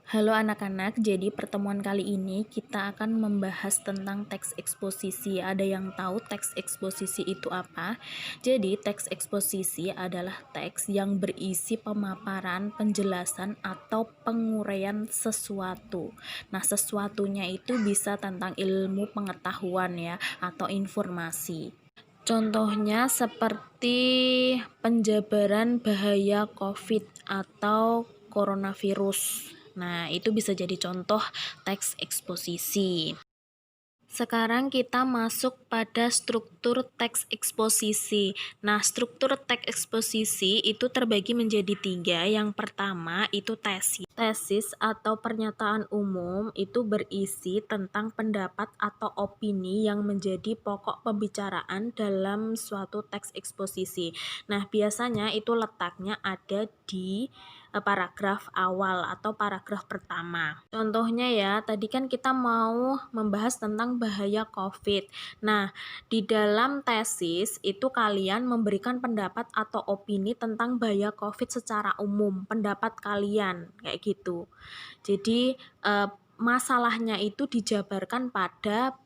Halo anak-anak, jadi pertemuan kali ini kita akan membahas tentang teks eksposisi. Ada yang tahu teks eksposisi itu apa? Jadi, teks eksposisi adalah teks yang berisi pemaparan, penjelasan, atau penguraian sesuatu. Nah, sesuatunya itu bisa tentang ilmu pengetahuan ya, atau informasi. Contohnya seperti penjabaran bahaya COVID atau coronavirus. Nah, itu bisa jadi contoh teks eksposisi. Sekarang kita masuk pada struktur teks eksposisi. Nah, struktur teks eksposisi itu terbagi menjadi 3. Yang pertama itu tesis. Tesis atau pernyataan umum itu berisi tentang pendapat atau opini yang menjadi pokok pembicaraan dalam suatu teks eksposisi. Nah, biasanya itu letaknya ada di paragraf awal atau paragraf pertama. Contohnya ya, tadi kan kita mau membahas tentang bahaya COVID. Nah, di dalam tesis itu kalian memberikan pendapat atau opini tentang bahaya COVID secara umum, pendapat kalian kayak gitu. Jadi masalahnya itu dijabarkan pada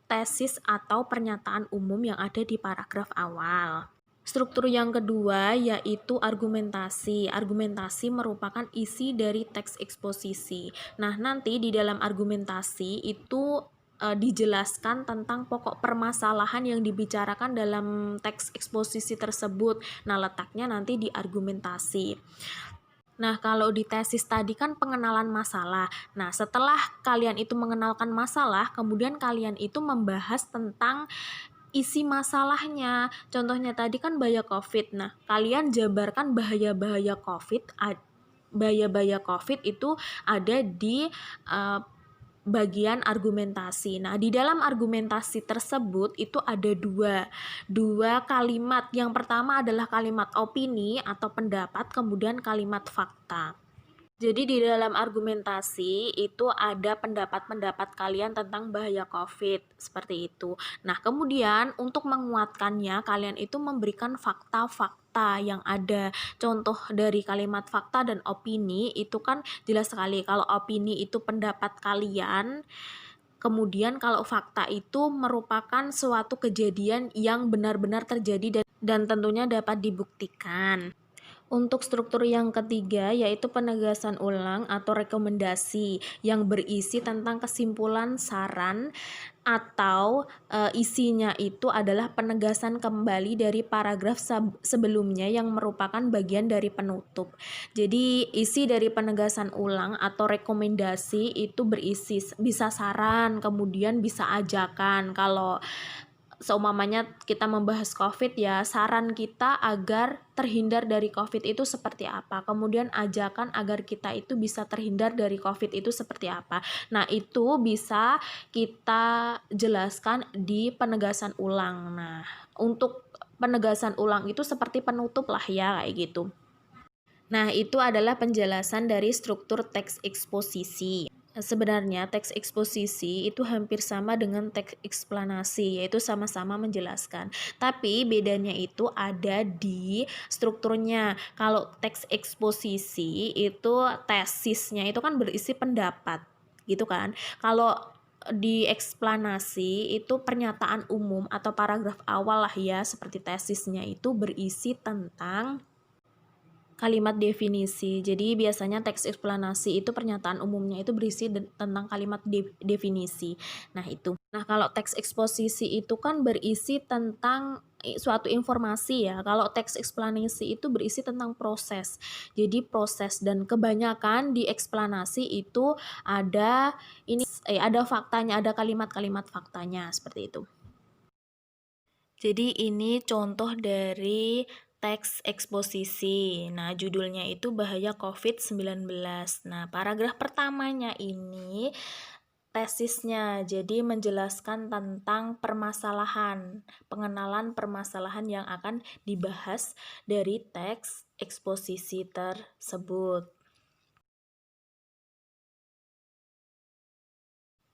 tesis atau pernyataan umum yang ada di paragraf awal. Struktur yang kedua yaitu argumentasi. Argumentasi merupakan isi dari teks eksposisi. Nah, nanti di dalam argumentasi itu dijelaskan tentang pokok permasalahan yang dibicarakan dalam teks eksposisi tersebut. Nah, letaknya nanti di argumentasi. Nah, kalau di tesis tadi kan pengenalan masalah. Nah, setelah kalian itu mengenalkan masalah, kemudian kalian itu membahas tentang isi masalahnya. Contohnya tadi kan bahaya COVID. Nah, kalian jabarkan bahaya-bahaya COVID. Bahaya-bahaya COVID itu ada di bagian argumentasi. Nah, di dalam argumentasi tersebut itu ada dua kalimat. Yang pertama adalah kalimat opini atau pendapat, kemudian kalimat fakta. Jadi di dalam argumentasi itu ada pendapat-pendapat kalian tentang bahaya COVID, seperti itu. Nah, kemudian untuk menguatkannya, kalian itu memberikan fakta-fakta yang ada. Contoh dari kalimat fakta dan opini itu kan jelas sekali. Kalau opini itu pendapat kalian, kemudian kalau fakta itu merupakan suatu kejadian yang benar-benar terjadi dan tentunya dapat dibuktikan. Untuk struktur yang ketiga yaitu penegasan ulang atau rekomendasi yang berisi tentang kesimpulan, saran, atau isinya itu adalah penegasan kembali dari paragraf sebelumnya yang merupakan bagian dari penutup. Jadi isi dari penegasan ulang atau rekomendasi itu berisi bisa saran, kemudian bisa ajakan. Kalau seumpamanya kita membahas COVID ya, saran kita agar terhindar dari COVID itu seperti apa, kemudian ajakan agar kita itu bisa terhindar dari COVID itu seperti apa. Nah, itu bisa kita jelaskan di penegasan ulang. Nah, untuk penegasan ulang itu seperti penutup lah ya, kayak gitu. Nah, itu adalah penjelasan dari struktur teks eksposisi. Sebenarnya teks eksposisi itu hampir sama dengan teks eksplanasi, yaitu sama-sama menjelaskan. Tapi bedanya itu ada di strukturnya. Kalau teks eksposisi itu tesisnya itu kan berisi pendapat, gitu kan. Kalau di eksplanasi itu pernyataan umum atau paragraf awal lah ya, seperti tesisnya itu berisi tentang kalimat definisi. Jadi biasanya teks eksplanasi itu pernyataan umumnya itu berisi tentang kalimat definisi. Nah, itu. Nah, kalau teks eksposisi itu kan berisi tentang suatu informasi ya. Kalau teks eksplanasi itu berisi tentang proses. Jadi proses, dan kebanyakan di eksplanasi itu ada ada faktanya, ada kalimat-kalimat faktanya seperti itu. Jadi ini contoh dari teks eksposisi. Nah, judulnya itu bahaya COVID-19. Nah, paragraf pertamanya ini tesisnya. Jadi menjelaskan tentang permasalahan, pengenalan permasalahan yang akan dibahas dari teks eksposisi tersebut.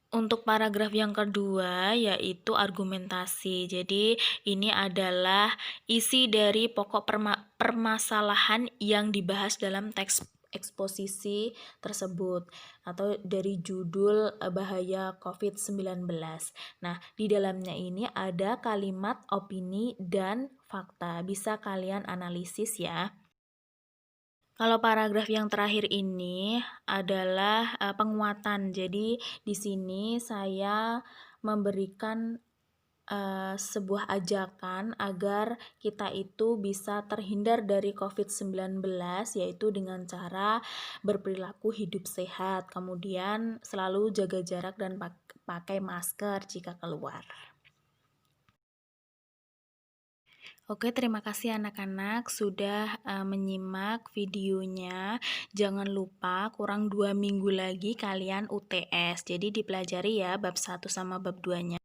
Untuk paragraf yang kedua yaitu argumentasi. Jadi ini adalah isi dari pokok permasalahan yang dibahas dalam teks eksposisi tersebut atau dari judul bahaya COVID-19. Nah, di dalamnya ini ada kalimat opini dan fakta. Bisa kalian analisis ya. Kalau paragraf yang terakhir ini adalah penguatan. Jadi di sini saya memberikan sebuah ajakan agar kita itu bisa terhindar dari COVID-19, yaitu dengan cara berperilaku hidup sehat, kemudian selalu jaga jarak dan pakai masker jika keluar. Oke, terima kasih anak-anak sudah menyimak videonya. Jangan lupa kurang 2 minggu lagi kalian UTS. Jadi dipelajari ya bab 1 sama bab 2-nya.